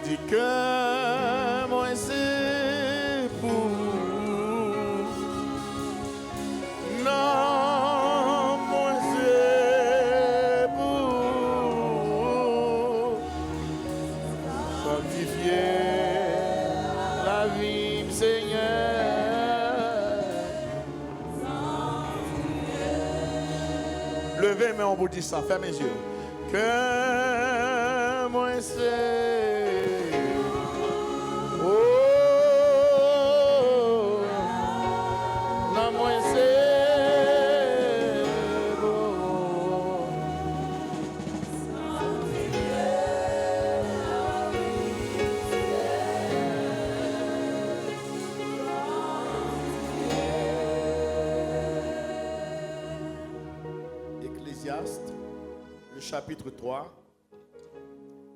dis que moi c'est pour non moi c'est pour sanctifier la vie Seigneur. Levez les mains, on vous dit ça, fermez les yeux. Que moi c'est oh non moi c'est beau. Ecclésiaste, le chapitre 3,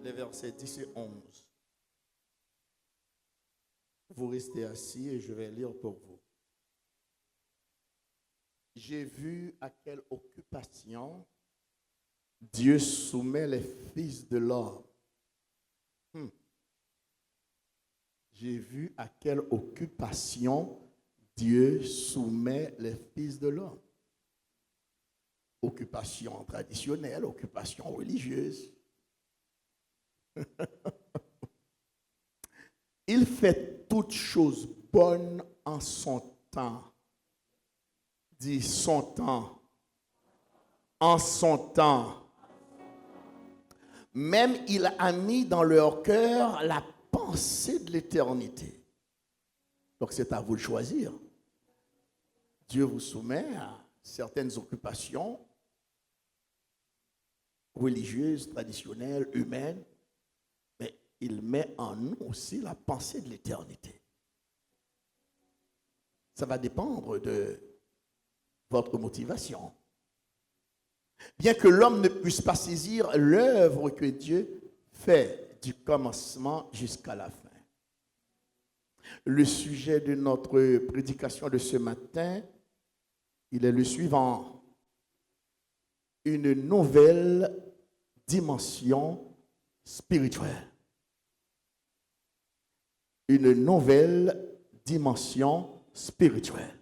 les versets 10 et 11. Vous restez assis et je vais lire pour vous. J'ai vu à quelle occupation Dieu soumet les fils de l'homme. J'ai vu à quelle occupation Dieu soumet les fils de l'homme. Occupation traditionnelle, occupation religieuse. Il fait toutes choses bonnes en son temps. Dis son temps. En son temps. Même il a mis dans leur cœur la pensée de l'éternité. Donc c'est à vous de choisir. Dieu vous soumet à certaines occupations religieuses, traditionnelles, humaines, mais il met en nous aussi la pensée de l'éternité. Ça va dépendre de votre motivation. Bien que l'homme ne puisse pas saisir l'œuvre que Dieu fait du commencement jusqu'à la fin. Le sujet de notre prédication de ce matin, il est le suivant. Une nouvelle dimension spirituelle. Une nouvelle dimension spirituelle.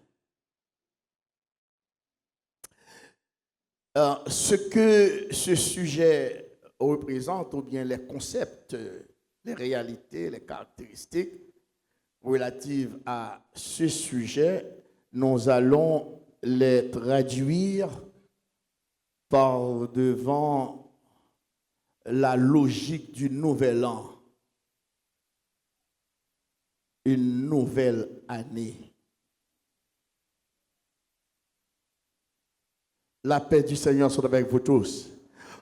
Ce que ce sujet représente, ou bien les concepts, les réalités, les caractéristiques relatives à ce sujet, nous allons les traduire par devant la logique du nouvel an. Une nouvelle année. La paix du Seigneur soit avec vous tous.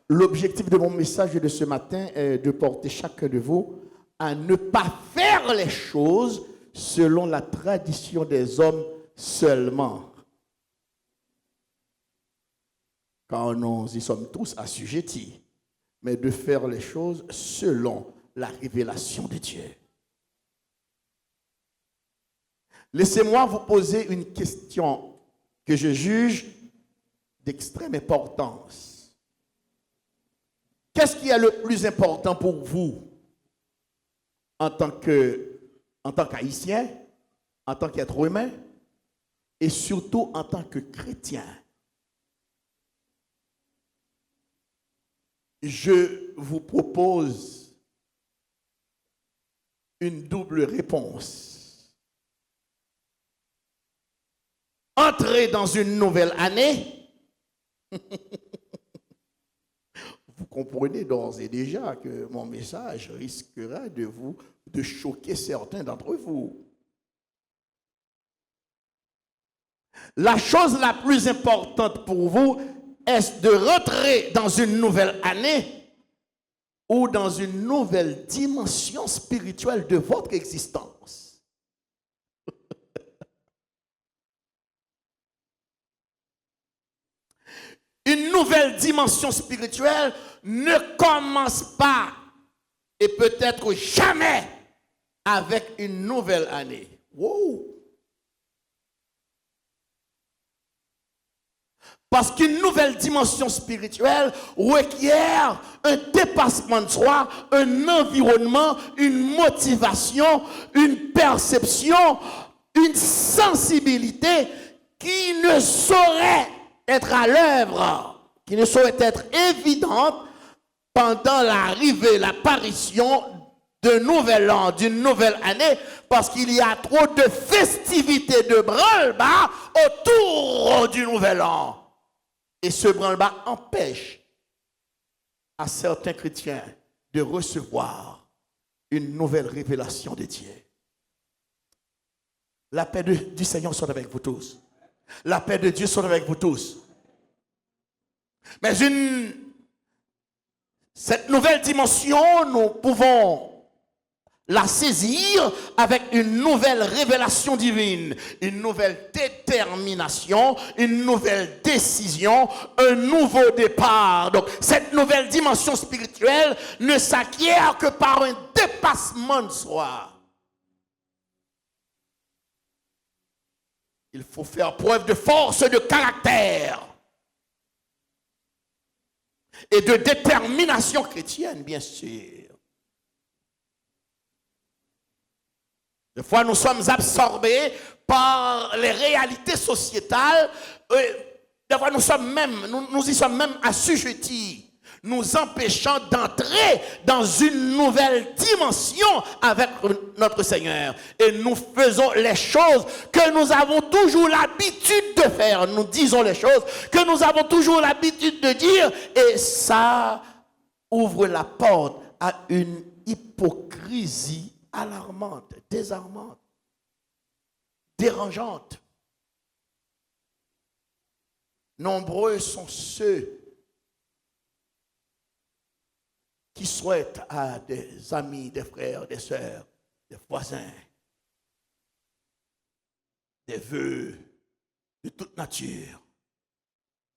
L'objectif de mon message de ce matin est de porter chacun de vous à ne pas faire les choses selon la tradition des hommes seulement. Car nous y sommes tous assujettis, mais de faire les choses selon la révélation de Dieu. Laissez-moi vous poser une question que je juge d'extrême importance. Qu'est-ce qui est le plus important pour vous en tant qu'Haïtien, en tant qu'être humain et surtout en tant que chrétien? Je vous propose une double réponse. Entrez dans une nouvelle année. Vous comprenez d'ores et déjà que mon message risquera de choquer certains d'entre vous. La chose la plus importante pour vous est de rentrer dans une nouvelle année ou dans une nouvelle dimension spirituelle de votre existence. Une nouvelle dimension spirituelle ne commence pas et peut-être jamais avec une nouvelle année. Wow! Parce qu'une nouvelle dimension spirituelle requiert un dépassement de soi, un environnement, une motivation, une perception, une sensibilité qui ne saurait être à l'œuvre, qui ne saurait être évidente pendant l'arrivée, l'apparition d'un nouvel an, d'une nouvelle année, parce qu'il y a trop de festivités de branle-bas autour du nouvel an. Et ce branle-bas empêche à certains chrétiens de recevoir une nouvelle révélation de Dieu. La paix du Seigneur soit avec vous tous. La paix de Dieu soit avec vous tous. Mais cette nouvelle dimension, nous pouvons la saisir avec une nouvelle révélation divine, une nouvelle détermination, une nouvelle décision, un nouveau départ. Donc, cette nouvelle dimension spirituelle ne s'acquiert que par un dépassement de soi. Il faut faire preuve de force de caractère et de détermination chrétienne, bien sûr. Des fois, nous sommes absorbés par les réalités sociétales. Des fois, nous y sommes même assujettis, nous empêchant d'entrer dans une nouvelle dimension avec notre Seigneur. Et nous faisons les choses que nous avons toujours l'habitude de faire. Nous disons les choses que nous avons toujours l'habitude de dire. Et ça ouvre la porte à une hypocrisie alarmante, désarmante, dérangeante. Nombreux sont ceux qui souhaitent à des amis, des frères, des sœurs, des voisins, des vœux de toute nature,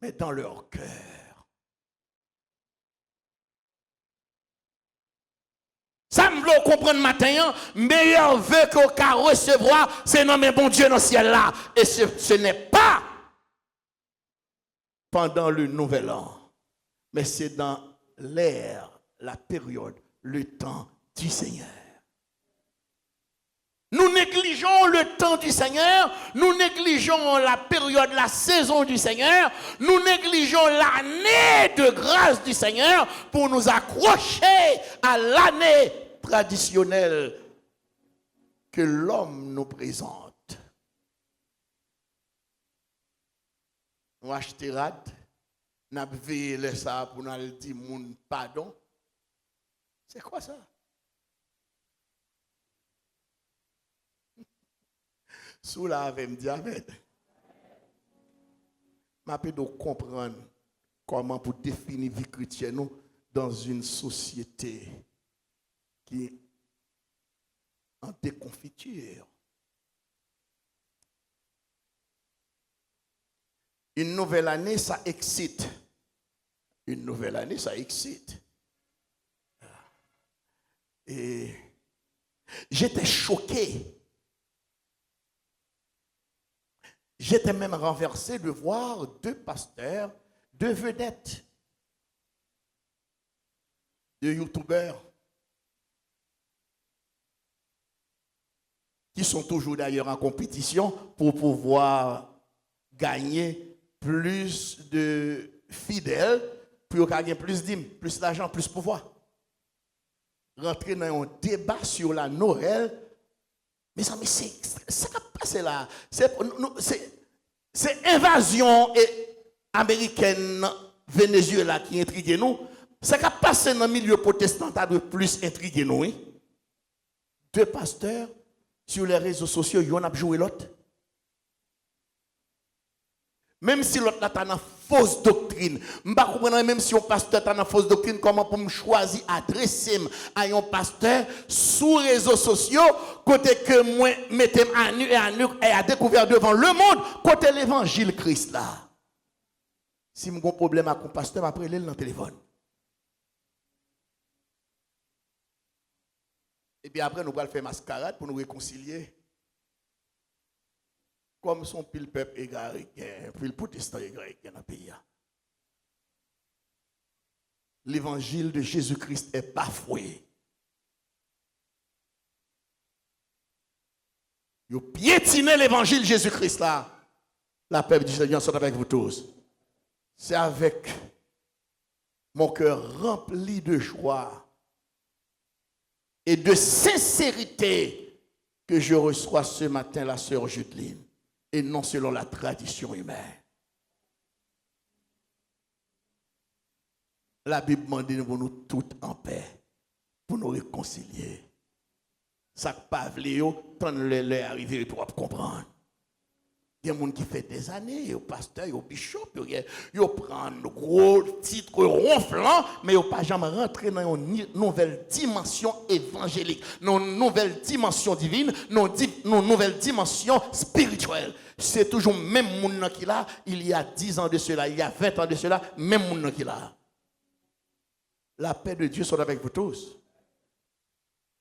mais dans leur cœur, ça me veut comprendre matin, meilleur vœu qu'on peut recevoir, c'est nommer bon Dieu dans le ciel là. Et ce n'est pas pendant le nouvel an, mais c'est dans l'ère, la période, le temps du Seigneur. Nous négligeons le temps du Seigneur, nous négligeons la période, la saison du Seigneur, nous négligeons l'année de grâce du Seigneur pour nous accrocher à l'année traditionnelle que l'homme nous présente. Nous achetons, nous veillons ça pour nous dire mon pardon. C'est quoi ça? Sous la avec me diabète. Je peux comprendre comment pour définir vie chrétienne dans une société qui est en déconfiture. Une nouvelle année, ça excite. Une nouvelle année, ça excite. Et j'étais choqué. J'étais même renversé de voir deux pasteurs, deux vedettes, deux youtubeurs, qui sont toujours d'ailleurs en compétition pour pouvoir gagner plus de fidèles, pour gagner plus d'hymnes, plus d'argent, plus de pouvoir. Rentrer dans un débat sur la Noël. Mais ça va passer là. C'est invasion américaine, Venezuela qui intrigue nous. Ça va passer dans le milieu protestant de plus intriguer nous. Hein? Deux pasteurs sur les réseaux sociaux, ils ont joué l'autre. Même si l'autre a une fausse doctrine, je ne comprends pas même si un pasteur a une fausse doctrine, comment pour me choisir adresser à un pasteur sous les réseaux sociaux, côté que moi mettez à nu et à découvert devant le monde, côté l'évangile Christ là. Si j'ai un problème avec un pasteur, après il est dans le téléphone. Et puis après, nous allons faire mascarade pour nous réconcilier. comme son pile peuple égaré, pile protestant égaré dans le pays. L'évangile de Jésus-Christ est bafoué. Vous piétinez l'évangile de Jésus-Christ là. La paix du Seigneur soit avec vous tous. C'est avec mon cœur rempli de joie et de sincérité que je reçois ce matin la sœur Judeline, et non selon la tradition humaine. La Bible demande pour nous toutes en paix, pour nous réconcilier. Ça pas vléo, tant le arriver pour comprendre. Il y a des gens qui fait des années, au pasteur, au bishop, ils prennent gros titres ronflants, mais ils ne pas jamais rentrer dans une nouvelle dimension évangélique, dans une nouvelle dimension divine, dans une nouvelle dimension spirituelle. C'est toujours le même monde qui l'a, il y a 10 ans de cela, il y a 20 ans de cela, même monde qui l'a. La paix de Dieu soit avec vous tous.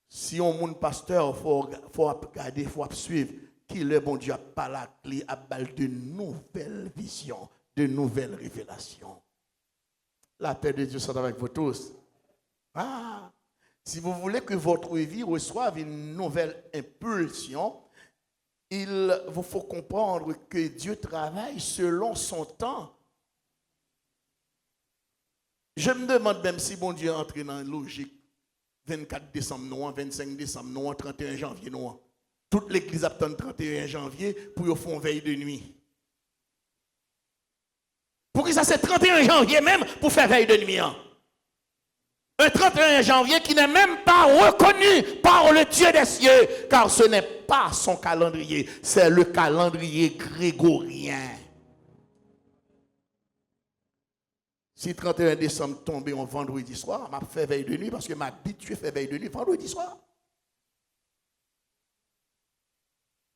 Si on est pasteur, il faut regarder, il faut suivre. Qui le bon Dieu a pas la clé à balle de nouvelles visions, de nouvelles révélations. La paix de Dieu soit avec vous tous. Ah, si vous voulez que votre vie reçoive une nouvelle impulsion, il vous faut comprendre que Dieu travaille selon son temps. Je me demande même si bon Dieu entre dans une logique 24 décembre, non, 25 décembre, non, 31 janvier, non. Toute l'église attend le 31 janvier pour y faire une veille de nuit. Pour que ça c'est 31 janvier même pour faire veille de nuit. Un 31 janvier qui n'est même pas reconnu par le Dieu des cieux, car ce n'est pas son calendrier, c'est le calendrier grégorien. Si 31 décembre tombe en vendredi soir, je fais veille de nuit parce que m'habitué à faire veille de nuit vendredi soir.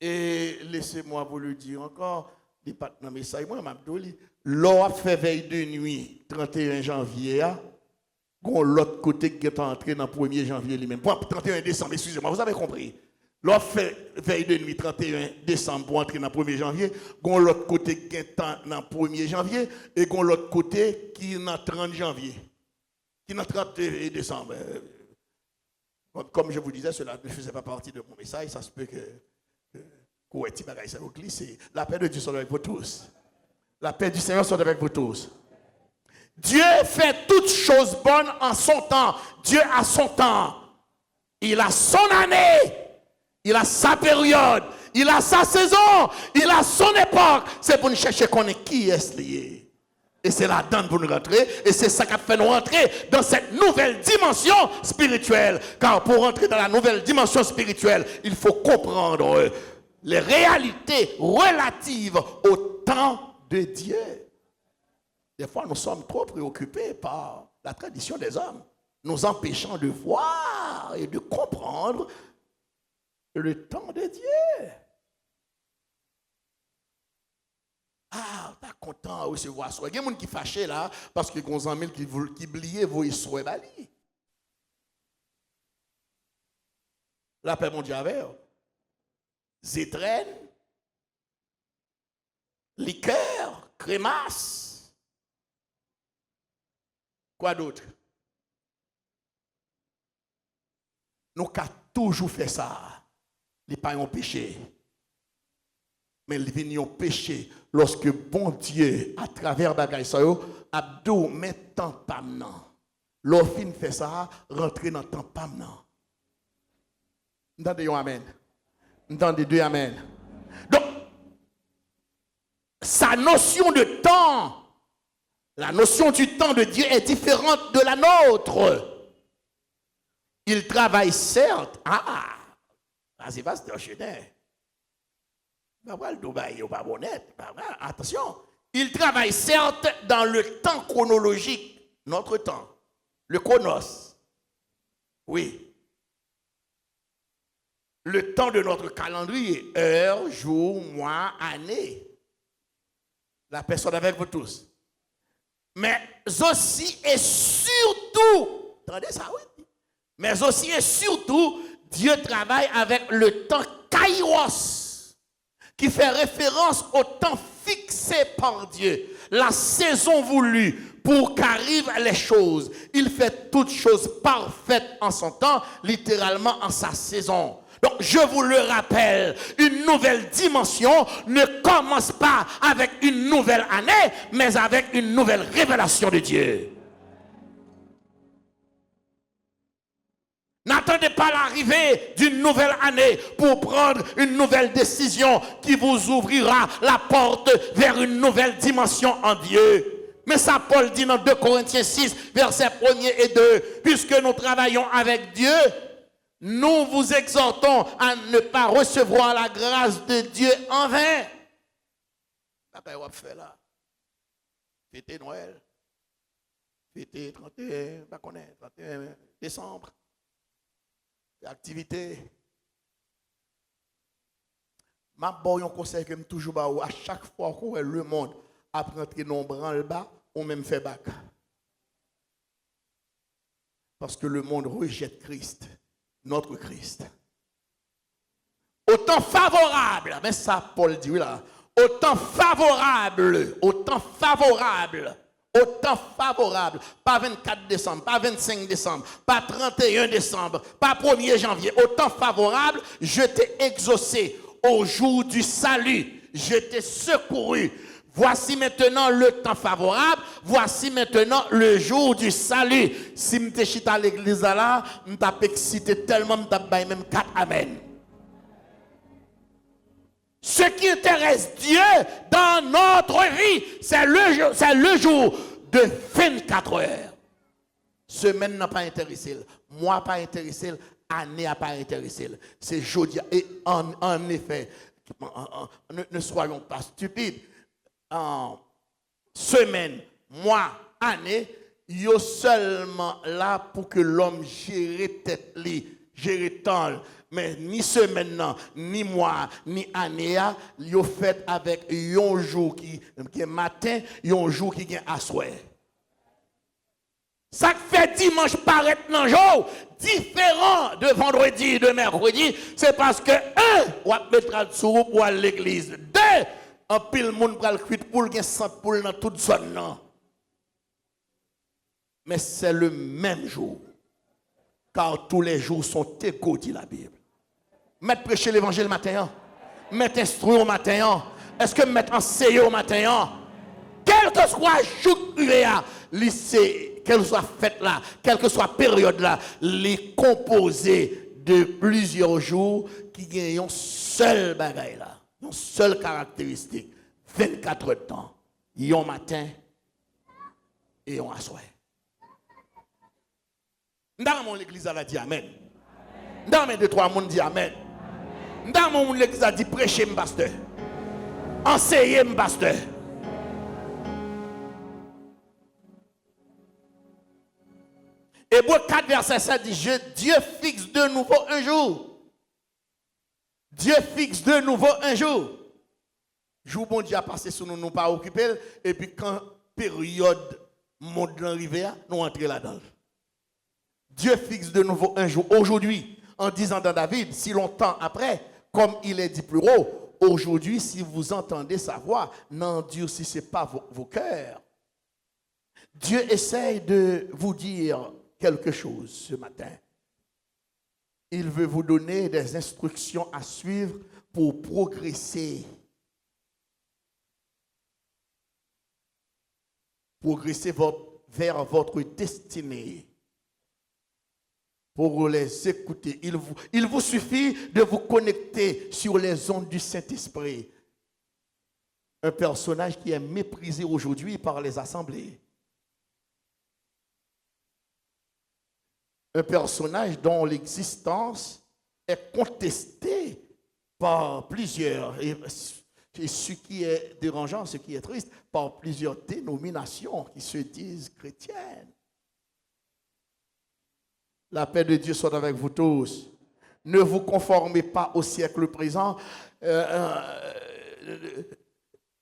Et laissez-moi vous le dire encore, département message, moi, m'abdouli, l'on fait veille de nuit, 31 janvier, gon l'autre côté qui est entré dans le 1er janvier lui-même. Pour 31 décembre, excusez-moi, vous avez compris. L'on fait veille de nuit, 31 décembre, pour entrer dans le 1er janvier, gon l'autre côté qui est dans le 1er janvier, et gon l'autre côté qui est dans le 30 janvier. Qui est dans le 30 décembre. Comme je vous disais, cela ne faisait pas partie de mon message, ça se peut que la paix de Dieu soit avec vous tous. La paix du Seigneur soit avec vous tous. Dieu fait toutes choses bonnes en son temps. Dieu a son temps. Il a son année. Il a sa période. Il a sa saison. Il a son époque. C'est pour nous chercher qu'on est qui est lié. Et c'est là-dedans pour nous rentrer. Et c'est ça qui a fait nous rentrer dans cette nouvelle dimension spirituelle. Car pour rentrer dans la nouvelle dimension spirituelle, il faut comprendre les réalités relatives au temps de Dieu. Des fois, nous sommes trop préoccupés par la tradition des hommes, nous empêchant de voir et de comprendre le temps de Dieu. Ah, pas content de recevoir ça. Il y a des gens qui sont fâchés là parce que les amis qui oublient vos histoires. La paix mondiale avec zétrène, liqueur, crémasse. Quoi d'autre? Nous avons toujours fait ça. Ce n'est pas un péché. Mais il vient un péché lorsque bon Dieu, à travers bagaille ça, abdou met temps pamnan. L'offre fait ça, rentrer dans temps pamnan. Entendez amen. Entendez deux amen. Donc, sa notion de temps, la notion du temps de Dieu est différente de la nôtre. Il travaille certes. C'est pas ce chenet. Attention. Il travaille certes dans le temps chronologique, notre temps, le chronos. Oui. Le temps de notre calendrier, heure, jour, mois, année. La personne avec vous tous. Mais aussi et surtout, attendez ça, oui. Mais aussi et surtout, Dieu travaille avec le temps kairos. qui fait référence au temps fixé par Dieu, la saison voulue pour qu'arrivent les choses. Il fait toutes choses parfaites en son temps, littéralement en sa saison. Donc, je vous le rappelle, une nouvelle dimension ne commence pas avec une nouvelle année, mais avec une nouvelle révélation de Dieu. N'attendez pas l'arrivée d'une nouvelle année pour prendre une nouvelle décision qui vous ouvrira la porte vers une nouvelle dimension en Dieu. Mais ça, Paul dit dans 2 Corinthiens 6, versets 1 et 2, puisque nous travaillons avec Dieu, nous vous exhortons à ne pas recevoir la grâce de Dieu en vain. Fêtez Noël, fêtez 31 décembre. Activité. Ma bon un conseil que me toujours ba à chaque fois que le monde apprend que non branle bas on même fait bac. Parce que le monde rejette Christ, notre Christ. Autant favorable, mais ça Paul dit là, autant favorable, pas 24 décembre, pas 25 décembre, pas 31 décembre, pas 1er janvier, autant favorable, je t'ai exaucé au jour du salut, je t'ai secouru. Voici maintenant le temps favorable, voici maintenant le jour du salut. Si je suis à l'église là, je t'ai excité tellement, je t'ai même 4 amen. Ce qui intéresse Dieu dans notre vie, c'est le jour de 24 heures. Semaine n'a pas intéressé, mois pas intéressé, année n'a pas intéressé. C'est jeudi. Et en effet, ne soyons pas stupides. En semaine, mois, année, il y a seulement là pour que l'homme gère tête, gère temps. Mais ni semaine, ni mois, ni année, ils ont fait avec un jour qui est matin, un jour qui est à soir. Ça fait dimanche paraître dans jour différent de vendredi, de mercredi, c'est parce que on va mettre sur pour aller à l'église. 2, un pile monde pral cuit pour gen 100 poules dans toute zone non. Mais c'est le même jour. Car tous les jours sont égaux, dit la Bible. Mettre prêcher l'évangile matin, mettre instruire au matin, est-ce que mettre enseigner au matin, quel que soit jour lycée, quelle soit fête là, quelle que soit période là, les composés de plusieurs jours qui gagnent un seul bagaille là, une seule caractéristique, 24 heures de temps, un matin et un soir. Dans mon église a dit amen. Dans mes 2-3 monde dit amen. Dans mon l'église a dit prêcher mon pasteur. Enseigner mon pasteur. Hébreux 4 verset 7 dit Dieu fixe de nouveau un jour. Dieu fixe de nouveau un jour. Jour bon Dieu a passé sur nous, nous pas occupé et puis quand période monde l'arrivée, nous entrer là-dedans. Dieu fixe de nouveau un jour. Aujourd'hui, en disant dans David, si longtemps après, comme il est dit plus haut, aujourd'hui, si vous entendez sa voix, n'endurcissez pas vos cœurs. Dieu essaye de vous dire quelque chose ce matin. Il veut vous donner des instructions à suivre pour progresser. Progresser vers votre destinée. Pour les écouter. Il vous suffit de vous connecter sur les ondes du Saint-Esprit. Un personnage qui est méprisé aujourd'hui par les assemblées. Un personnage dont l'existence est contestée par plusieurs, et ce qui est dérangeant, ce qui est triste, par plusieurs dénominations qui se disent chrétiennes. La paix de Dieu soit avec vous tous. Ne vous conformez pas au siècle présent.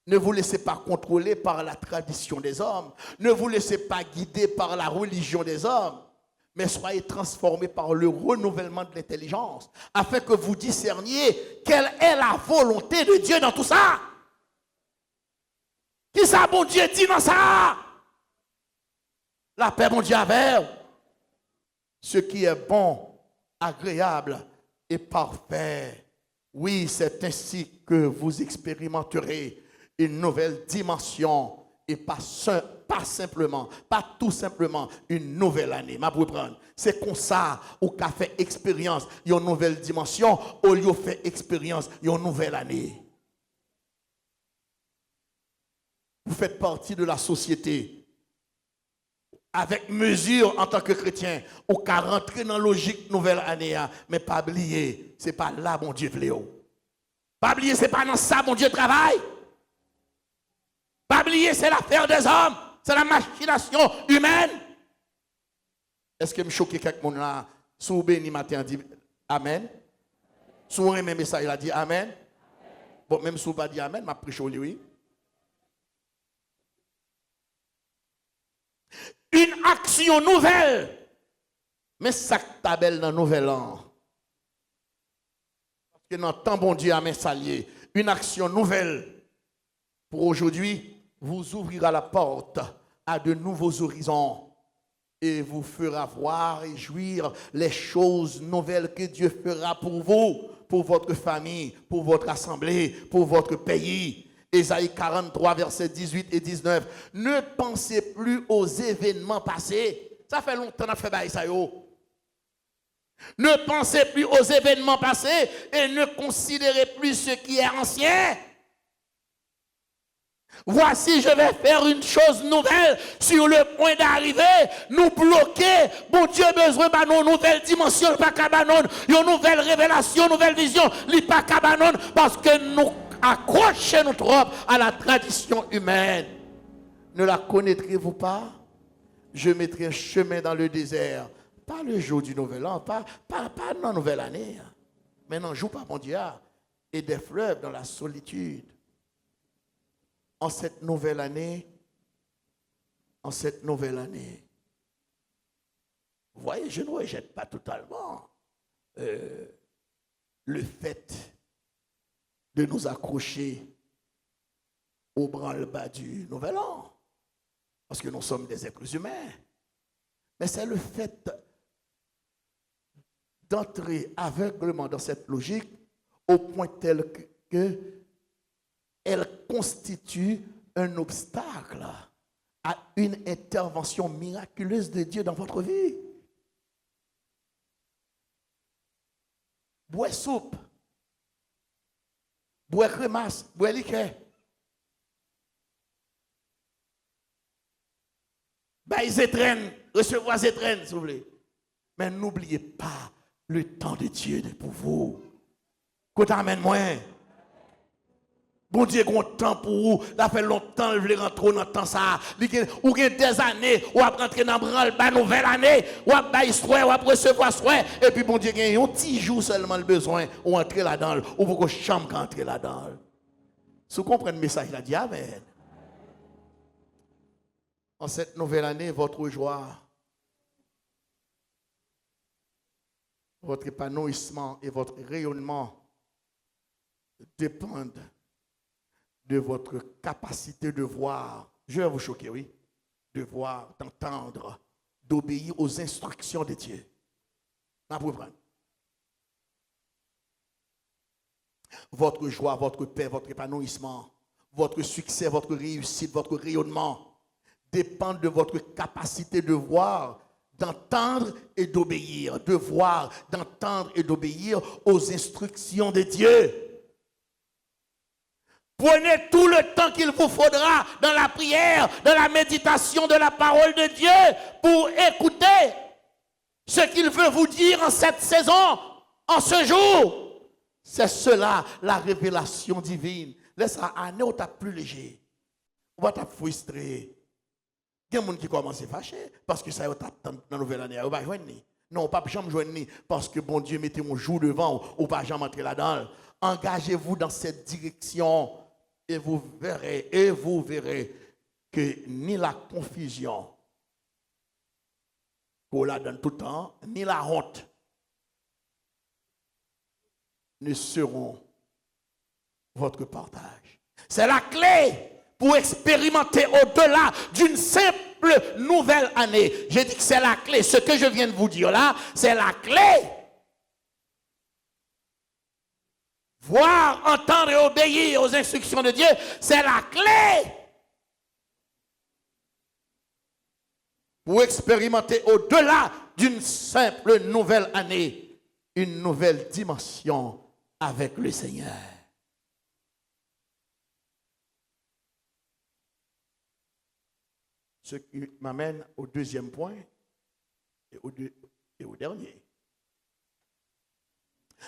Ne vous laissez pas contrôler par la tradition des hommes. Ne vous laissez pas guider par la religion des hommes. mais soyez transformés par le renouvellement de l'intelligence, afin que vous discerniez quelle est la volonté de Dieu dans tout ça. Qui ça, bon Dieu, dit dans ça? La paix, mon Dieu, avec ce qui est bon, agréable et parfait. Oui, c'est ainsi que vous expérimenterez une nouvelle dimension et pas simplement, pas tout simplement une nouvelle année. C'est comme ça qu'on a fait expérience une nouvelle dimension au lieu de faire expérience une nouvelle année. Vous faites partie de la société. Avec mesure en tant que chrétien, ou qu'à rentrer dans la logique nouvelle année, mais pas oublier, ce n'est pas là mon Dieu fléau. Pas oublier, ce n'est pas dans ça mon Dieu travaille. Pas oublier, c'est l'affaire des hommes, c'est la machination humaine. Est-ce que me choque quelqu'un là, sous béni matin dit Amen? Sous un même message, il a dit Amen? Bon, même si vous pas dit Amen, m'a prêché oui. Une action nouvelle. Mais ça tabelle dans le nouvel an. Parce que dans le temps, bon Dieu, Amen, salier. Une action nouvelle. Pour aujourd'hui, vous ouvrira la porte à de nouveaux horizons. Et vous fera voir et jouir les choses nouvelles que Dieu fera pour vous, pour votre famille, pour votre assemblée, pour votre pays. Ésaïe 43, versets 18 et 19. Ne pensez plus aux événements passés. Ça fait longtemps qu'on a fait ça. Ne pensez plus aux événements passés et ne considérez plus ce qui est ancien. Voici, je vais faire une chose nouvelle sur le point d'arriver. Nous bloquer. Bon Dieu, besoin de nos nouvelles dimensions, pas cabanon. Une nouvelle révélation, une nouvelle vision, pas cabanon, parce que nous accrochez-nous trop à la tradition humaine. Ne la connaîtrez-vous pas? Je mettrai un chemin dans le désert. Pas le jour du nouvel an, pas dans la nouvelle année. Mais non, joue pas, mon Dieu. Et des fleuves dans la solitude. En cette nouvelle année, vous voyez, je ne rejette pas totalement le fait de nous accrocher au branle-bas du nouvel an, parce que nous sommes des êtres humains. Mais c'est le fait d'entrer aveuglément dans cette logique au point tel que elle constitue un obstacle à une intervention miraculeuse de Dieu dans votre vie. Bois soupe, bois crémasse, bois liqueur. Baille étrennes, recevoir étrennes, s'il vous plaît. Mais n'oubliez pas le temps de Dieu pour vous. Qu'on t'amène moins. Bon Dieu, qu'on temps pour vous. Ça fait longtemps, je voulais rentrer dans le temps ça. Ou il y a des années, ou après rentrer dans la nouvelle année, ou après soin, ou après recevoir soin. Et puis bon Dieu, il y a un petit jour seulement le besoin, ou entrer là-dedans, ou pour que chambre entrer là-dedans. Si vous comprenez le message, il a dit Amen. En cette nouvelle année, votre joie, votre épanouissement et votre rayonnement dépendent de votre capacité de voir, je vais vous choquer, oui, de voir, d'entendre, d'obéir aux instructions de Dieu. Votre joie, votre paix, votre épanouissement, votre succès, votre réussite, votre rayonnement dépendent de votre capacité de voir, d'entendre et d'obéir, de voir, d'entendre et d'obéir aux instructions de Dieu. Prenez tout le temps qu'il vous faudra dans la prière, dans la méditation de la parole de Dieu pour écouter ce qu'il veut vous dire en cette saison, en ce jour. C'est cela, la révélation divine. Laisse la année où tu es plus léger. Où tu es frustré. Il y a des gens qui commencent à fâcher parce que ça va dans la nouvelle année. Non, pas jamais joindre parce que bon Dieu mettez mon jour devant ou pas jamais entrer là-dedans. Engagez-vous dans cette direction et vous verrez que ni la confusion qu'on la donne tout le temps, ni la honte ne seront votre partage. C'est la clé pour expérimenter au-delà d'une simple nouvelle année. J'ai dit que c'est la clé. Ce que je viens de vous dire là, c'est la clé. Voir, entendre et obéir aux instructions de Dieu, c'est la clé. Pour expérimenter au-delà d'une simple nouvelle année, une nouvelle dimension avec le Seigneur. Ce qui m'amène au deuxième point et au dernier.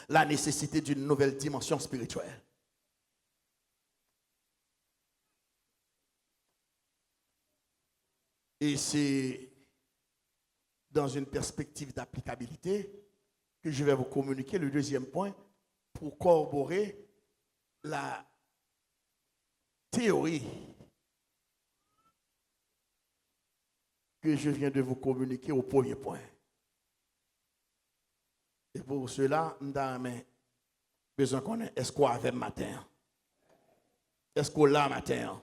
La nécessité d'une nouvelle dimension spirituelle. Et c'est dans une perspective d'applicabilité que je vais vous communiquer le deuxième point pour corroborer la théorie que je viens de vous communiquer au premier point. Et pour cela, nous avons besoin qu'on ait, est-ce qu'on avait matin? Est-ce qu'on l'a matin?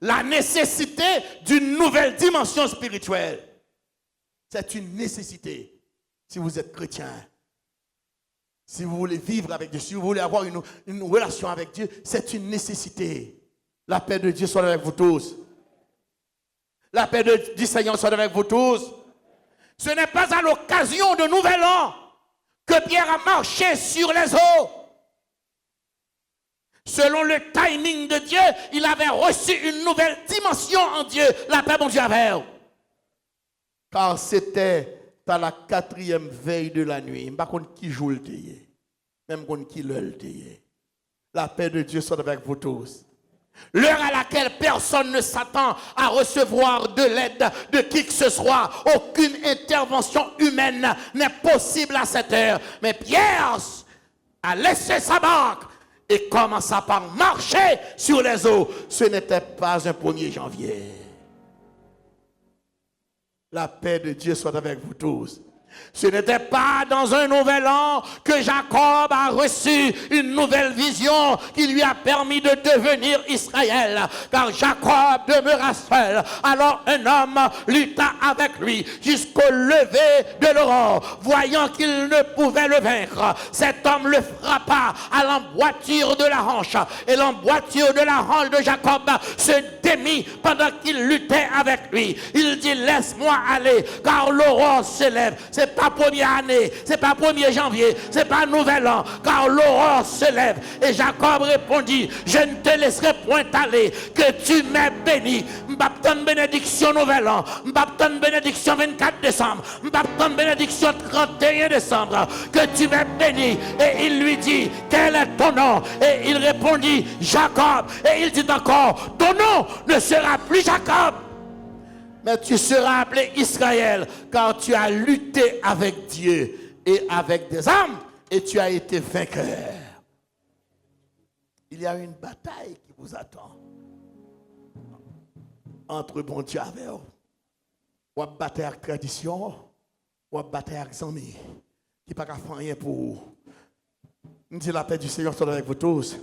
La nécessité d'une nouvelle dimension spirituelle. C'est une nécessité. Si vous êtes chrétien, si vous voulez vivre avec Dieu, si vous voulez avoir une relation avec Dieu, c'est une nécessité. La paix de Dieu soit avec vous tous. La paix du Seigneur soit avec vous tous. Ce n'est pas à l'occasion de Nouvel An que Pierre a marché sur les eaux. Selon le timing de Dieu, il avait reçu une nouvelle dimension en Dieu. La paix, mon Dieu, avec. Car c'était à la 4e veille de la nuit. Je ne sais pas qui joue le théier. Même qui le théier. La paix de Dieu soit avec vous tous. L'heure à laquelle personne ne s'attend à recevoir de l'aide de qui que ce soit, aucune intervention humaine n'est possible à cette heure. Mais Pierre a laissé sa barque et commença par marcher sur les eaux. Ce n'était pas un 1er janvier. La paix de Dieu soit avec vous tous. Ce n'était pas dans un nouvel an que Jacob a reçu une nouvelle vision qui lui a permis de devenir Israël. Car Jacob demeura seul. Alors un homme lutta avec lui jusqu'au lever de l'aurore. Voyant qu'il ne pouvait le vaincre, cet homme le frappa à l'emboîture de la hanche. Et l'emboîture de la hanche de Jacob se démit pendant qu'il luttait avec lui. Il dit, laisse-moi aller, car l'aurore se lève. C'est pas première année, c'est pas 1er janvier, c'est pas nouvel an, car l'aurore se lève. Et Jacob répondit, je ne te laisserai point aller, que tu m'aies béni. M'baptane bénédiction nouvel an, m'baptane bénédiction 24 décembre, m'baptane bénédiction 31 décembre, que tu m'aies béni. Et il lui dit, quel est ton nom? Et il répondit, Jacob. Et il dit encore, ton nom ne sera plus Jacob, mais tu seras appelé Israël, car tu as lutté avec Dieu et avec des âmes, et tu as été vainqueur. Il y a une bataille qui vous attend. Entre bon Dieu avec vous. Ou bataille avec tradition, ou bataille avec amis, qui n'a pas faire rien pour vous. Nous disons la paix du Seigneur soit avec vous tous.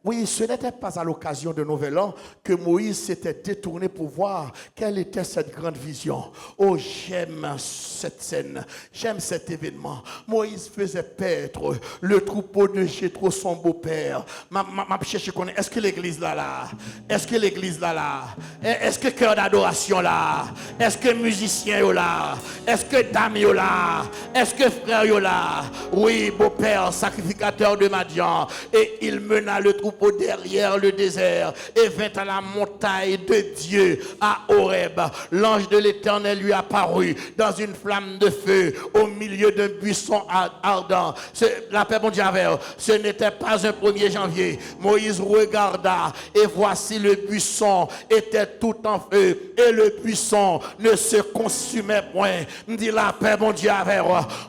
Oui, ce n'était pas à l'occasion de Nouvel An que Moïse s'était détourné pour voir quelle était cette grande vision. Oh, j'aime cette scène, j'aime cet événement. Moïse faisait paître le troupeau de Jéthro, son beau-père. Est-ce que l'église là? Est-ce que l'église là? Est-ce que cœur d'adoration là? Est-ce que musicien là? Est-ce que dame là? Est-ce que frère là? Oui, beau-père, sacrificateur de Madian. Et il mena le troupeau derrière le désert et vint à la montagne de Dieu à Horeb. L'ange de l'Éternel lui apparut dans une flamme de feu au milieu d'un buisson ardent. La paix, mon Dieu, ce n'était pas un 1er janvier. Moïse regarda et voici le buisson était tout en feu et le buisson ne se consumait point. Dit la paix, mon Dieu,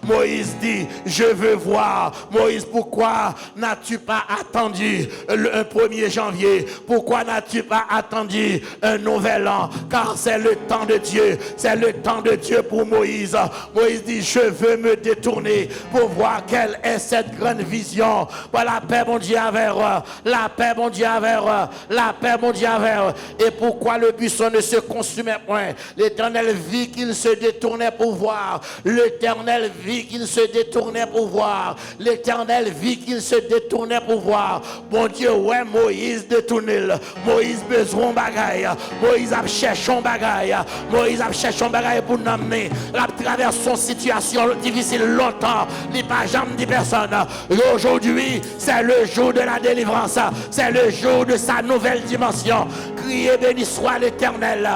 Moïse dit, je veux voir. Moïse, pourquoi n'as-tu pas attendu un 1er janvier? Pourquoi n'as-tu pas attendu un nouvel an? Car c'est le temps de Dieu. C'est le temps de Dieu pour Moïse. Moïse dit, je veux me détourner pour voir quelle est cette grande vision. Voilà, la paix, mon Dieu, avec eux. La paix, mon Dieu, avec eux. La paix, mon Dieu, avec eux. Et pourquoi le buisson ne se consumait point? L'Éternel vit qu'il se détournait pour voir. L'Éternel vit qu'il se détournait pour voir. L'Éternel vit qu'il se détournait pour voir. Bon Dieu, ouais, Moïse détourné. Moïse besoin bagaille. Moïse a cherché un bagaille. Moïse a cherché un bagaille pour nous amener. La traverse son situation difficile longtemps. Il n'y a pas jamais dit personne. Et aujourd'hui, c'est le jour de la délivrance. C'est le jour de sa nouvelle dimension. Criez, béni soit l'Éternel.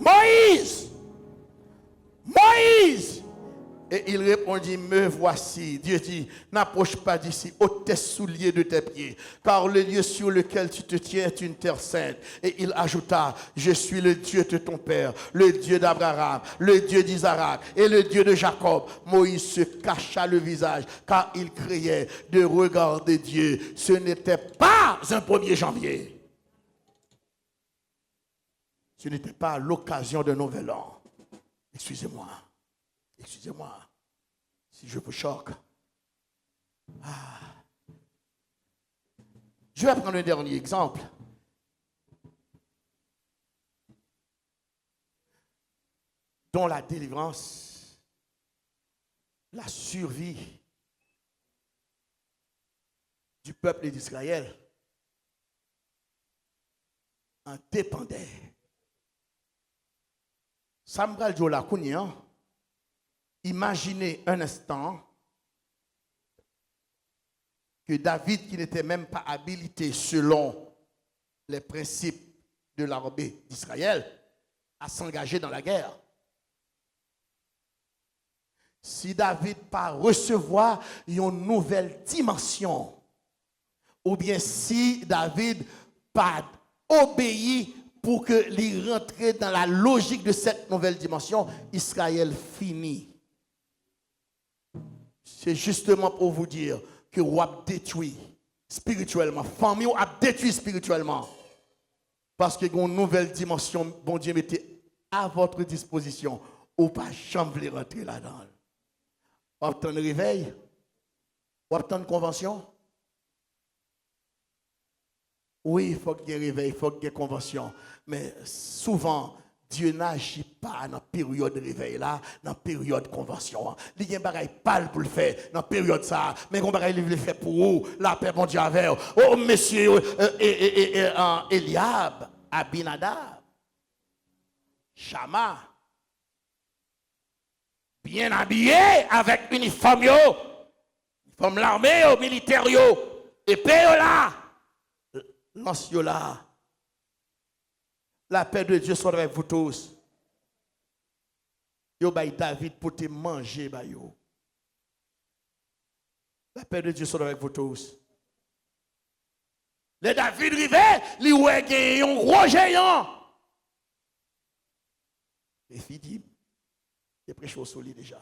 Moïse! Moïse! Et il répondit, me voici. Dieu dit, n'approche pas d'ici, ôte tes souliers de tes pieds, car le lieu sur lequel tu te tiens est une terre sainte. Et il ajouta, je suis le Dieu de ton père, le Dieu d'Abraham, le Dieu d'Isaac et le Dieu de Jacob. Moïse se cacha le visage, car il craignait de regarder Dieu. Ce n'était pas un 1er janvier. Ce n'était pas l'occasion d'un nouvel an. Excusez-moi. Excusez-moi si je vous choque. Je vais prendre un dernier exemple. Dont la délivrance, la survie du peuple d'Israël en dépendait. Sambral Djola Kounian. Imaginez un instant que David, qui n'était même pas habilité selon les principes de l'armée d'Israël, à s'engager dans la guerre. Si David pas recevoir une nouvelle dimension, ou bien si David pas obéit pour que l'il rentre dans la logique de cette nouvelle dimension, Israël finit. C'est justement pour vous dire que vous avez détruit spirituellement. Famille, vous avez détruit spirituellement. Parce que une nouvelle dimension, bon Dieu, mettez à votre disposition. Ou pas jamais rentrer là-dedans. Vous avez un réveil? Vous avez une convention? Oui, il faut qu'il y ait un réveil, il faut qu'il y ait une convention. Mais souvent, Dieu n'agit pas dans la période de réveil là, dans la période de convention. Il y a un bagage pâle pour le faire dans la période ça, mais un bagage il le fait pour vous, la paix bon Dieu avec vous. Oh monsieur Eliab, Abinadab, Shama, bien habillé avec uniforme comme l'armée militaire épée là, lance là. La paix de Dieu soit avec vous tous. Yo bay David pour te manger ba yo. La paix de Dieu soit avec vous tous. Le David rivé, li wè gen un gros géant. Et Philippe, il prêché au solide déjà.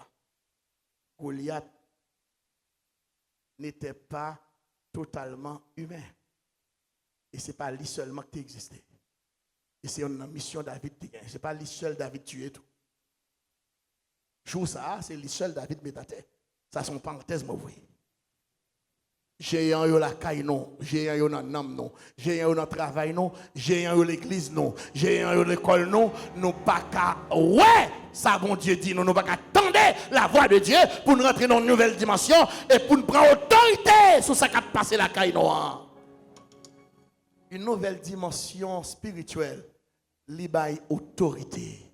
Goliath n'était pas totalement humain. Et ce n'est pas lui seulement qui existait. Et c'est une mission David qui gagne. Ce n'est pas lui seul David tué tout. Jour ça, c'est lui seul David métaté. Ça sont parenthèses, moi, oui. Géant yo la caille non, géant yo dans nam non, géant yo dans travail non, géant yo l'église non, géant yo l'école non, nous pas qu'à ouais, ça bon Dieu dit nous pas qu'à attendre la voix de Dieu pour nous rentrer dans une nouvelle dimension et pour nous prendre autorité sur ça qui a passé la caille non. Une nouvelle dimension spirituelle, li bay autorité,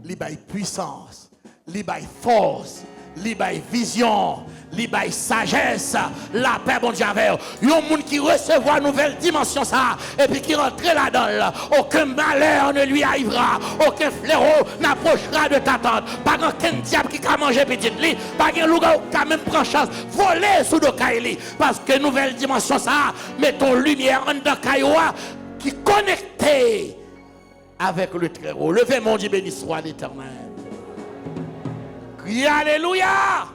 li bay puissance, li bay force, li bay vision, li bay sagesse, la paix bon Dieu avec vous. Yon moun qui recevra une nouvelle dimension ça et puis qui rentre là-dedans, aucun malheur ne lui arrivera, aucun fléau n'approchera de ta tente, pas aucun diable qui a mangé petite li, pas un loup qui a même pris chance voler sous de kaili parce que nouvelle dimension ça mettons lumière en de kaioua qui connecté avec le très haut. Levez mon Dieu, béni soit l'Éternel. Criez alléluia.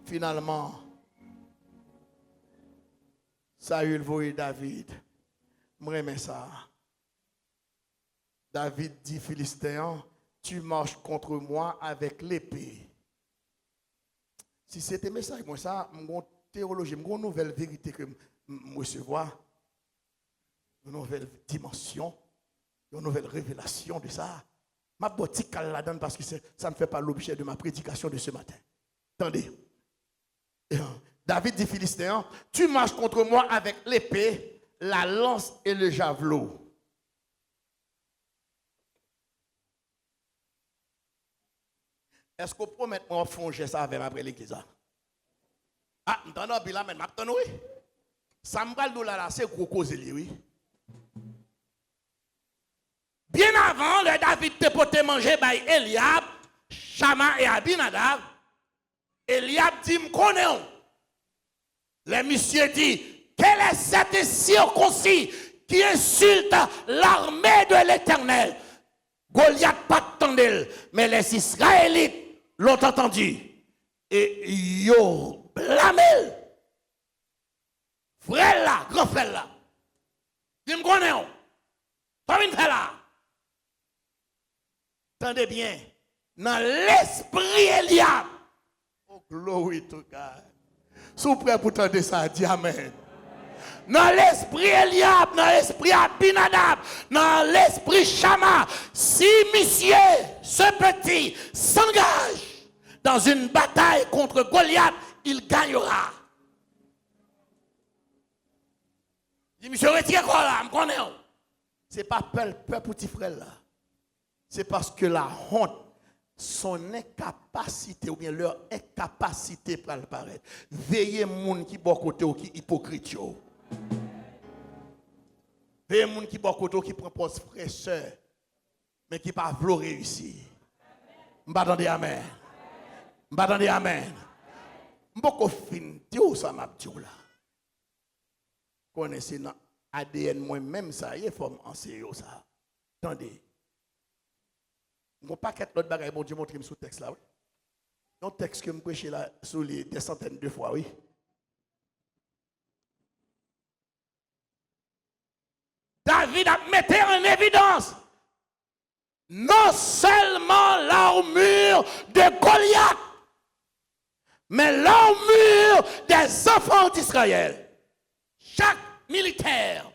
Finalement, Saül voyait David. Moi, mais ça. David dit, Philistéen, tu marches contre moi avec l'épée. Si c'était message, moi, ça, mon théologie, mon nouvelle vérité que je recevoir, une nouvelle dimension, une nouvelle révélation de ça. Ma boutique là-dedans parce que ça ne fait pas l'objet de ma prédication de ce matin. Attendez. David dit, Philistéen, tu marches contre moi avec l'épée, la lance et le javelot. Est-ce qu'on peut mettre en fond ça avec après l'église? Ah, m'entendons bien là, mais m'attendons oui. Ça me parle de là, c'est gros cause oui. Bien avant, le David te poté manger by Eliab, Shama et Abinadab. Eliab dit, me connais. Le monsieur dit, quel est cet circoncis qui insulte l'armée de l'Éternel? Goliath pas entendu, mais les Israélites l'ont entendu. Et yo blâmé. Frère là, grand frère là. Dis-moi qu'on est. Pas une frère là. Tendez bien. Dans l'esprit Eliab. Oh, glory to God. Sous prêt pour tendre ça, dis Amen. Dans l'esprit Eliab, dans l'esprit Abinadab, dans l'esprit Shama, si monsieur, ce petit, s'engage dans une bataille contre Goliath, il gagnera. Dis, monsieur, retire quoi là, je connais. Ce n'est pas peur petit frère là. C'est parce que la honte, son incapacité ou bien leur incapacité pour le paraître. Veillez moun qui bon côté ou qui hypocrite yo. Veillez moun qui bon côté ou qui propose fraîcheur mais qui pas vouloir réussir. M'attendez amen. M'attendez amen. M'boko fin Dieu ça m'a dit là. Connaissez dans ADN moi même ça y est forme enseigner ça. Attendez. Je ne vais pas qu'être l'autre bagaille, bon Dieu montre-moi sous texte là, oui. Un texte que je prêche là, sur des centaines de fois, oui. David a mis en évidence non seulement l'armure de Goliath, mais l'armure des enfants d'Israël. Chaque militaire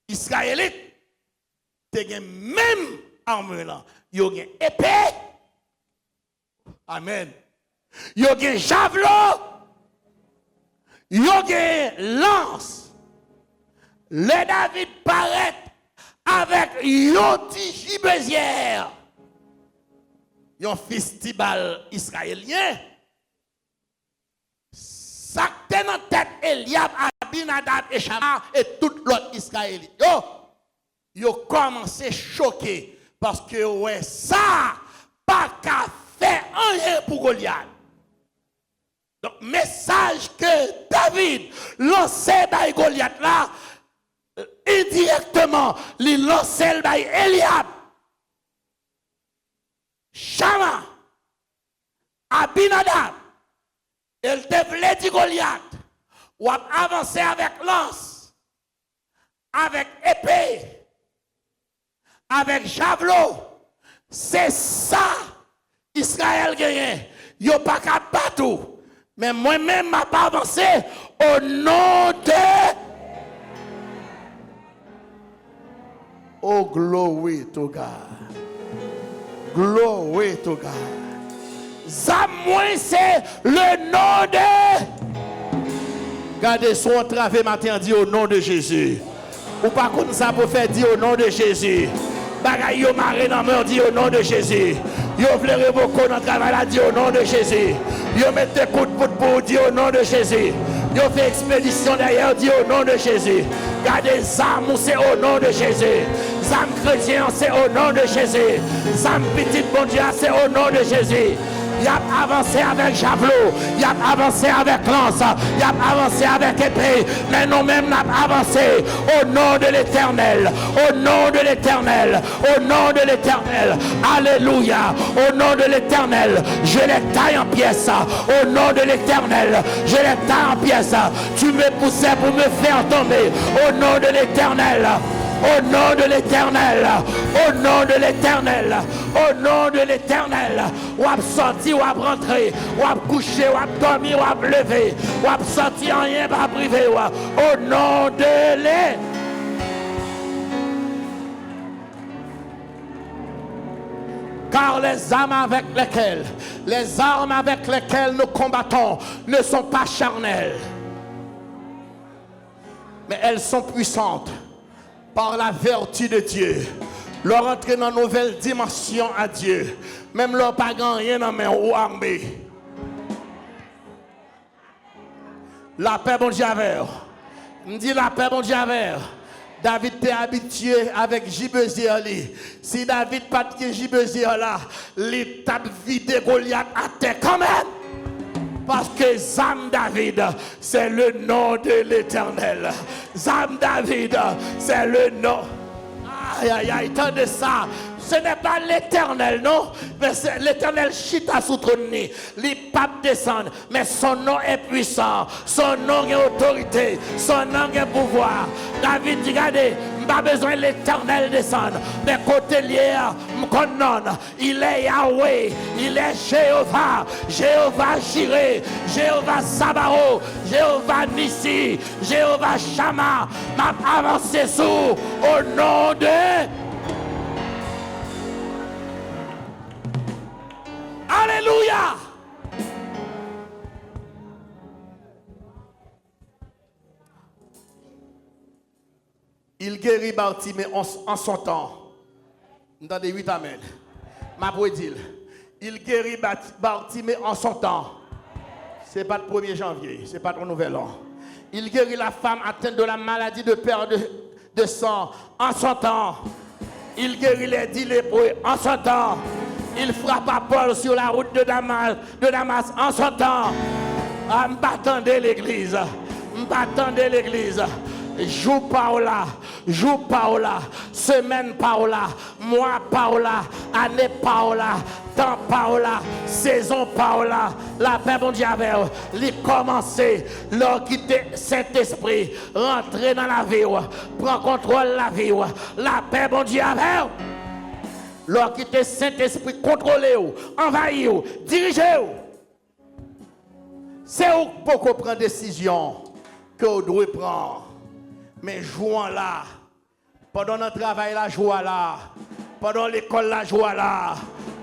israélite a même armure là. Il y a une épée. Amen. Il y a un javelot. Il y a une lance. Le David paraît avec une gibesière. Un festival israélien. Ça tient en tête Eliab, Abinadab et Shama et tout l'autre israélite. Ils ont commencé à choquer parce que ouais, ça pas qu'à faire rien pour Goliath. Donc, message que David lançait par Goliath là, indirectement, il lançait par Eliab, Shama, Abinadab. Il devait dire Goliath, ou avancer avec lance, avec épée, avec javelot. C'est ça Israël gagne. Yo pas qu'à battre. Mais moi-même m'a pas avancé au nom de Oh glory to God. Glory to God. Ça moi c'est le nom de Gardez son travail matin dit au nom de Jésus. Ou pas comme ça pour faire dire au nom de Jésus. Bagay yo maré dans mort dit au nom de Jésus. Yo vle revoco dans travail dit au nom de Jésus. Yo mette coup de pout pour dire au nom de Jésus. Yo fait expédition d'ailleurs dit au nom de Jésus. Gardez Zam c'est au nom de Jésus. Zam chrétien c'est au nom de Jésus. Zam petit bon Dieu c'est au nom de Jésus. Il a avancé avec javelot, il a avancé avec lance, il a avancé avec épée, mais nous-mêmes nous avons avancé au nom de l'Éternel, au nom de l'Éternel, au nom de l'Éternel. Alléluia, au nom de l'Éternel, je les taille en pièces, au nom de l'Éternel, je les taille en pièces. Tu me poussais pour me faire tomber, au nom de l'Éternel. Au nom de l'Éternel, au nom de l'Éternel, au nom de l'Éternel, ou à sortir, ou à rentrer, ou à coucher, ou à dormir, ou à lever, ou à sortir en rien, pas privé, au nom de l'Éternel. Car les armes avec lesquelles nous combattons ne sont pas charnelles, mais elles sont puissantes par la vertu de Dieu. Leur entrer dans une nouvelle dimension à Dieu. Même leur pas rien dans main ou armée. La paix, bon Dieu, me dit la paix, bon Dieu, David était habitué avec Jibezir. Si David pas de Jibezir là, il tape vide Goliath à terre quand même. Parce que Zam David, c'est le nom de l'Éternel. Zam David, c'est le nom. Aïe, aïe, aïe, attendez ça. Ce n'est pas l'Éternel, non? Mais c'est l'Éternel chita sous trône. Les papes descendent. Mais son nom est puissant. Son nom est autorité. Son nom est pouvoir. David dit, regardez, pas besoin de l'Éternel descendre. Mais côté lié, il est Yahweh, il est Jéhovah, Jéhovah Jireh, Jéhovah Sabaoth, Jéhovah Nissi, Jéhovah Shammah. M'a avancé sous au nom de Alléluia. Il guérit Bartimée en son temps. Dans des 8 amen. Ma dire, il guérit Bartimée en son temps. Ce n'est pas le 1er janvier, ce n'est pas le nouvel an. Il guérit la femme atteinte de la maladie de perte de sang en son temps. Il guérit les 10 lépreux en son temps. Il frappa Paul sur la route de Damas en son temps. M'attendez l'église. M'attendez l'église. Jour Paola, semaine Paola, mois Paola, année Paola, temps Paola, saison Paola, la paix bon Dieu avec les commencer, leur quitter Saint-Esprit, rentrer dans la vie, prendre contrôle de la vie, la paix bon Dieu avec leur quitter Saint-Esprit, contrôler, envahir, diriger. C'est où beaucoup prendre décision que vous devez prendre. Mais jouons là, pendant notre travail là, jouons là, pendant l'école là, jouons là,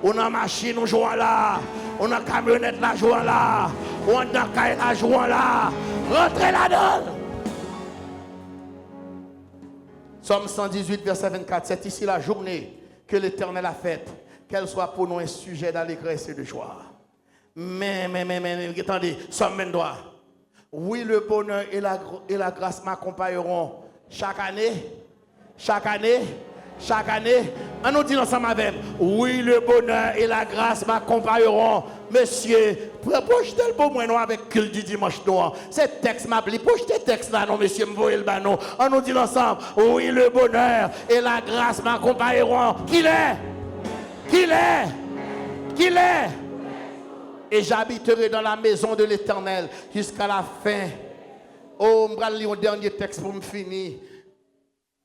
on a machine, on joue là, on a camionnette là, jouons là, on a caille là, jouons là, rentrez là-dedans. Somme 118, verset 24, c'est ici la journée que l'Éternel a faite, qu'elle soit pour nous un sujet d'allégresse et de joie. Mais, attendez, Somme 23. Oui, le bonheur et la grâce m'accompagneront chaque année. On nous dit ensemble avec. Oui, le bonheur et la grâce m'accompagneront. Monsieur, projetez le beau moins avec culte du dimanche noir. C'est texte m'a pris. Projetez texte là, non, monsieur, me voyez le banon. On nous dit ensemble. Oui, le bonheur et la grâce m'accompagneront. Qu'il est. Et j'habiterai dans la maison de l'Éternel jusqu'à la fin. Oh, je vais lire un dernier texte pour me finir.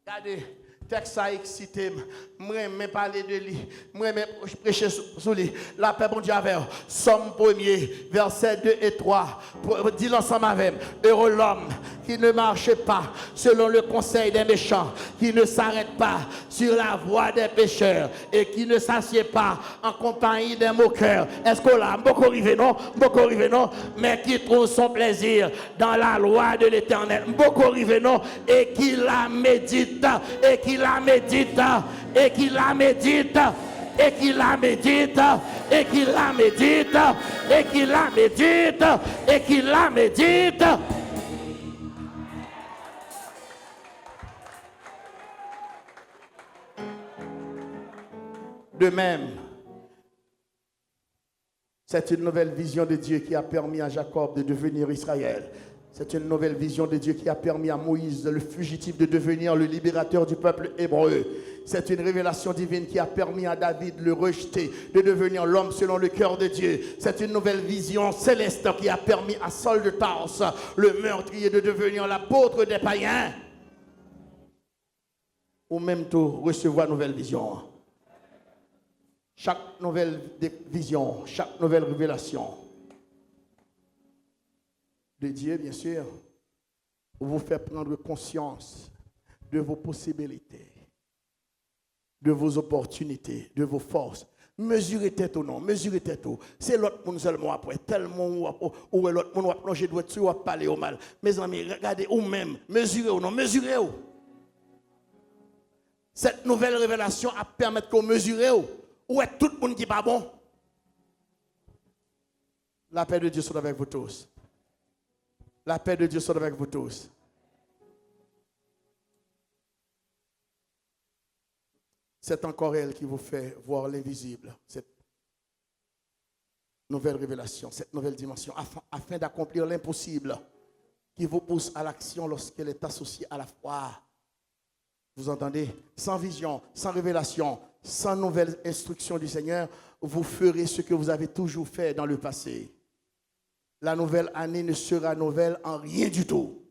Regardez, texte a excité. Je vais parler de lui. Je vais prêcher sur lui. La paix, bon Dieu, avec Somme 1er, versets 2 et 3. Dis l'ensemble avec. Heureux l'homme qui ne marche pas selon le conseil des méchants, qui ne s'arrête pas sur la voie des pécheurs et qui ne s'assied pas en compagnie des moqueurs. Est-ce qu'on l'a beaucoup arrivé, non? Mais qui trouve son plaisir dans la loi de l'Éternel. Beaucoup arrivé, non? Et qui la médite, et qui la médite. De même, C'est une nouvelle vision de Dieu qui a permis à Jacob de devenir Israël. C'est une nouvelle vision de Dieu qui a permis à Moïse, le fugitif, de devenir le libérateur du peuple hébreu. C'est une révélation divine qui a permis à David, le rejeté, de devenir l'homme selon le cœur de Dieu. C'est une nouvelle vision céleste qui a permis à Saul de Tarse, le meurtrier, de devenir l'apôtre des païens. Ou même tout recevoir une nouvelle vision. Chaque nouvelle vision, chaque nouvelle révélation de Dieu, bien sûr, vous fait prendre conscience de vos possibilités, de vos opportunités, de vos forces. Mesurez tête ou non, mesurez tête ou. C'est l'autre monde seulement après. Tellement ou l'autre monde va plonger droit dessus, va parler au mal. Mes amis, regardez ou même, mesurez ou non, mesurez ou. Cette nouvelle révélation a permis qu'on mesure où est tout le monde qui n'est pas bon. La paix de Dieu soit avec vous tous. La paix de Dieu soit avec vous tous. C'est encore elle qui vous fait voir l'invisible, cette nouvelle révélation, cette nouvelle dimension, afin d'accomplir l'impossible, qui vous pousse à l'action lorsqu'elle est associée à la foi. Vous entendez? Sans vision, sans révélation, sans nouvelle instruction du Seigneur, vous ferez ce que vous avez toujours fait dans le passé. La nouvelle année ne sera nouvelle en rien du tout.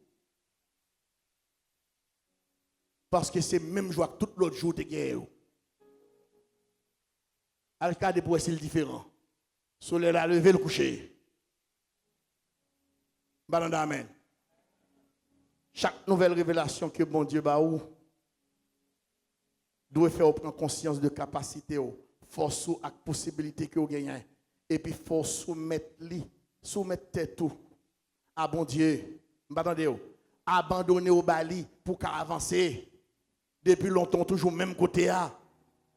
Parce que c'est même joie que tout l'autre jour de guerre. Al-Cas de c'est différent. Soleil a levé le coucher. Amen. Chaque nouvelle révélation que bon Dieu ba ou doit faire prendre conscience de capacité, force ou possibilité que vous gagnez. Et puis force soumettre tout à bon Dieu. Abandonner au Bali pour qu'à avancer. Depuis longtemps, toujours même côté à.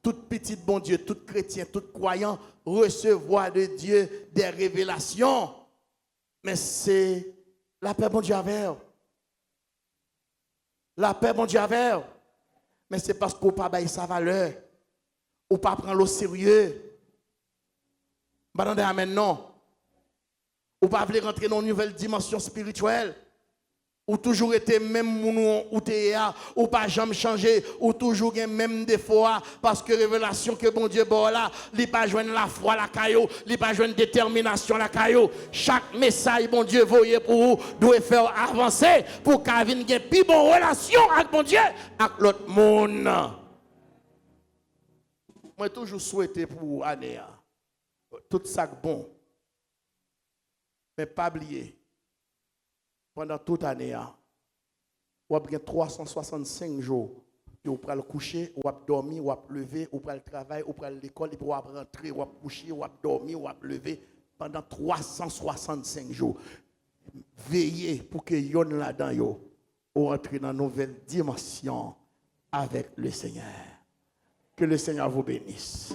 Tout petit bon Dieu, tout chrétien, tout croyant, recevoir de Dieu des révélations. Mais c'est la paix bon Dieu avec. La paix bon Dieu avec. Mais c'est parce qu'on ne pas bailler sa valeur. Ou pas prendre au sérieux. Amen, non. Ou pas vouloir rentrer dans une nouvelle dimension spirituelle. Ou toujours été même moun ou t'es ou pas jamais changé, ou toujours gen même des fois parce que révélation que bon Dieu bon là, li pas joindre la foi la caillou, li pas joindre détermination la caillou. Chaque message bon Dieu voyez pour vous doit faire avancer pour qu'à vinn gen plus bonne relation avec bon Dieu avec l'autre monde. Moi toujours souhaité pour année tout ça bon. Mais pas oublier pendant toute l'année, vous avez 365 jours. Vous pouvez coucher, vous pouvez dormir, vous pouvez lever, vous pouvez travailler, vous pouvez l'école, vous pouvez rentrer, vous pouvez coucher, vous pouvez dormir, vous pouvez lever pendant 365 jours. Veillez pour que vous là-dedans, vous rentrez dans une nouvelle dimension avec le Seigneur. Que le Seigneur vous bénisse.